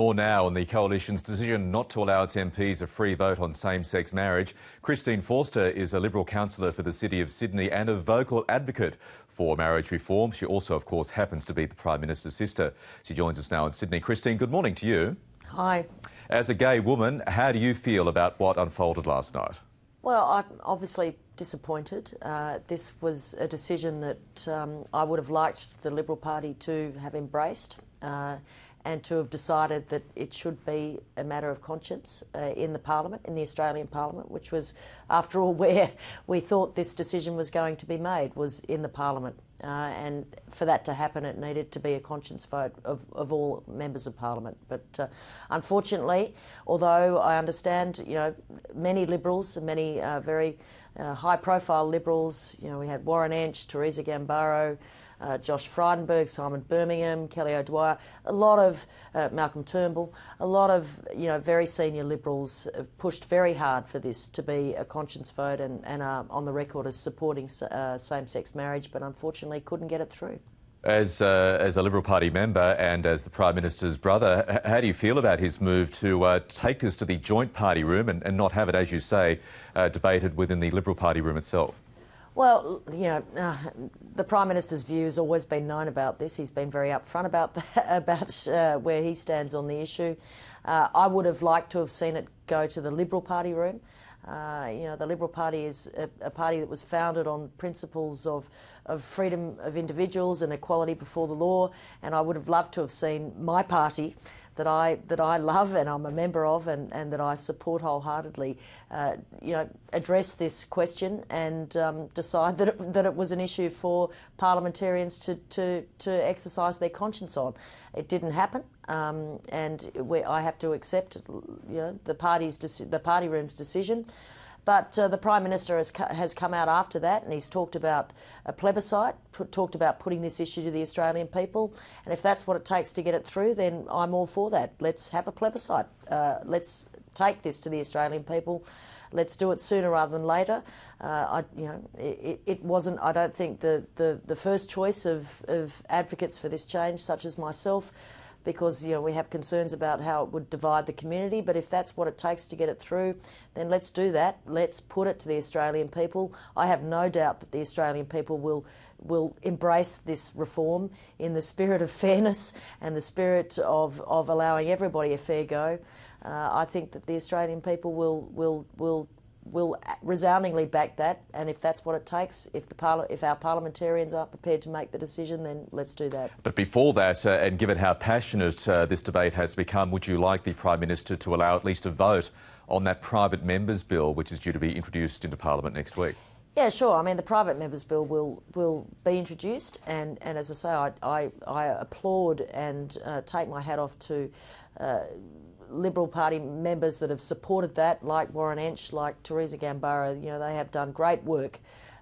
More now on the Coalition's decision not to allow its MPs a free vote on same-sex marriage. Christine Forster is a Liberal councillor for the City of Sydney and a vocal advocate for marriage reform. She also, of course, happens to be the Prime Minister's sister. She joins us now in Sydney. Christine, good morning to you. Hi. As a gay woman, how do you feel about what unfolded last night? Well, I'm obviously disappointed. This was a decision that I would have liked the Liberal Party to have embraced and to have decided that it should be a matter of conscience in the Parliament, in the Australian Parliament, which was, after all, where we thought this decision was going to be made, was in the Parliament. And for that to happen, it needed to be a conscience vote of all members of Parliament. But unfortunately, although I understand, many Liberals, many very high-profile Liberals, we had Warren Entsch, Theresa Gambaro, Josh Frydenberg, Simon Birmingham, Kelly O'Dwyer, a lot of Malcolm Turnbull, a lot of very senior Liberals have pushed very hard for this to be a conscience vote and are on the record as supporting same-sex marriage, but unfortunately couldn't get it through. As a Liberal Party member and as the Prime Minister's brother, how do you feel about his move to take this to the joint party room and not have it, as you say, debated within the Liberal Party room itself? Well, the Prime Minister's view has always been known about this. He's been very upfront about where he stands on the issue. I would have liked to have seen it go to the Liberal Party room. The Liberal Party is a party that was founded on principles of freedom of individuals and equality before the law, and I would have loved to have seen my party that I love and I'm a member of and that I support wholeheartedly, address this question and decide that it was an issue for parliamentarians to exercise their conscience on. It didn't happen, and I have to accept, the party room's decision. But the Prime Minister has come out after that and he's talked about a plebiscite, talked about putting this issue to the Australian people. And if that's what it takes to get it through, then I'm all for that. Let's have a plebiscite. Let's take this to the Australian people. Let's do it sooner rather than later. It wasn't, I don't think, the first choice of advocates for this change, such as myself, because we have concerns about how it would divide the community. But if that's what it takes to get it through, then let's do that. Let's put it to the Australian people. I have no doubt that the Australian people will embrace this reform in the spirit of fairness and the spirit of allowing everybody a fair go. I think that the Australian people will resoundingly back that, and if that's what it takes, if our parliamentarians aren't prepared to make the decision, then let's do that. But before that, and given how passionate this debate has become, would you like the Prime Minister to allow at least a vote on that private members' bill, which is due to be introduced into Parliament next week? Yeah, sure. I mean, the private members' bill will be introduced, and as I say, I applaud and take my hat off to Liberal Party members that have supported that, like Warren Entsch, like Theresa Gambaro. They have done great work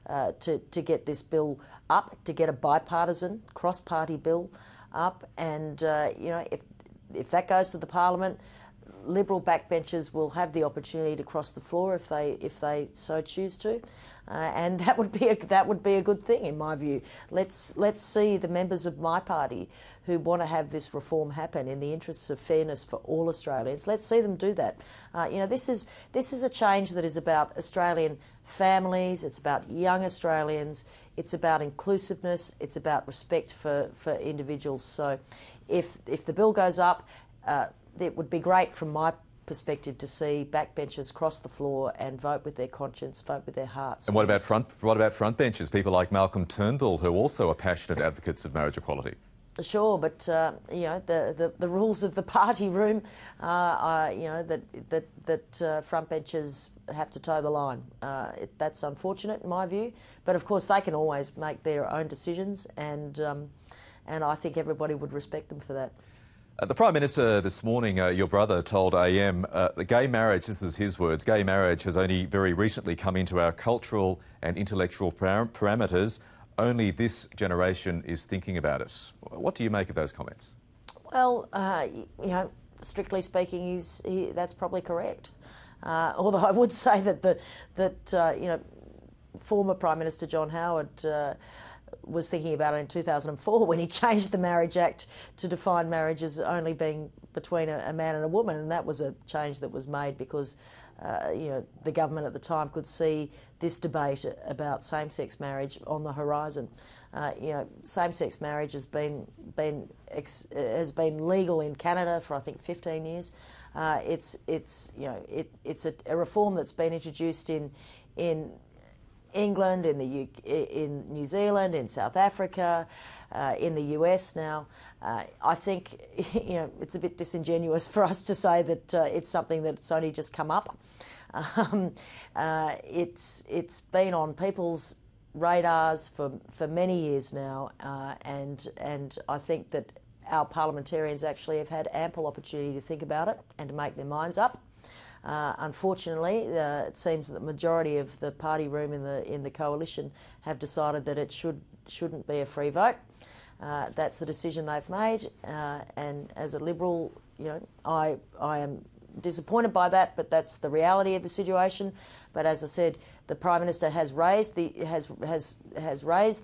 to get this bill up, to get a bipartisan, cross-party bill up, and if that goes to the Parliament, Liberal backbenchers will have the opportunity to cross the floor if they so choose to, and that would be a good thing in my view. Let's see the members of my party who want to have this reform happen in the interests of fairness for all Australians. Let's see them do that. This is a change that is about Australian families. It's about young Australians. It's about inclusiveness. It's about respect for individuals. So, if the bill goes up, it would be great from my perspective to see backbenchers cross the floor and vote with their conscience, vote with their hearts. And what about frontbenchers, people like Malcolm Turnbull, who also are passionate advocates of marriage equality? Sure, but the rules of the party room are that frontbenchers have to toe the line. That's unfortunate in my view, but of course they can always make their own decisions, and I think everybody would respect them for that. The Prime Minister this morning, your brother, told AM that gay marriage, this is his words, gay marriage has only very recently come into our cultural and intellectual parameters. Only this generation is thinking about it. What do you make of those comments? Well, strictly speaking, that's probably correct. Although I would say that former Prime Minister John Howard was thinking about it in 2004 when he changed the Marriage Act to define marriage as only being between a man and a woman, and that was a change that was made because the government at the time could see this debate about same-sex marriage on the horizon. Same-sex marriage has been legal in Canada for I think 15 years. It's a reform that's been introduced in England, in New Zealand, in South Africa, in the US now. I think it's a bit disingenuous for us to say that it's something that's only just come up. It's been on people's radars for many years now, and I think that our parliamentarians actually have had ample opportunity to think about it and to make their minds up. Unfortunately, it seems that the majority of the party room in the coalition have decided that it shouldn't be a free vote. That's the decision they've made, and as a Liberal, I am disappointed by that, but that's the reality of the situation. But as I said, the Prime Minister has raised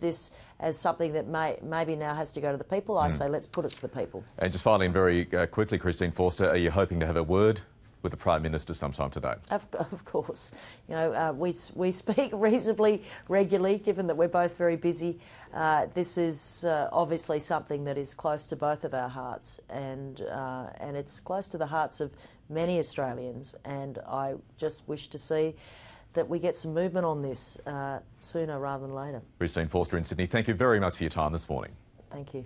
this as something that maybe now has to go to the people. I say let's put it to the people. And just finally and very quickly, Christine Forster, are you hoping to have a word with the Prime Minister sometime today? Of course. We speak reasonably regularly, given that we're both very busy. This is obviously something that is close to both of our hearts, and it's close to the hearts of many Australians, and I just wish to see that we get some movement on this sooner rather than later. Christine Forster in Sydney, thank you very much for your time this morning. Thank you.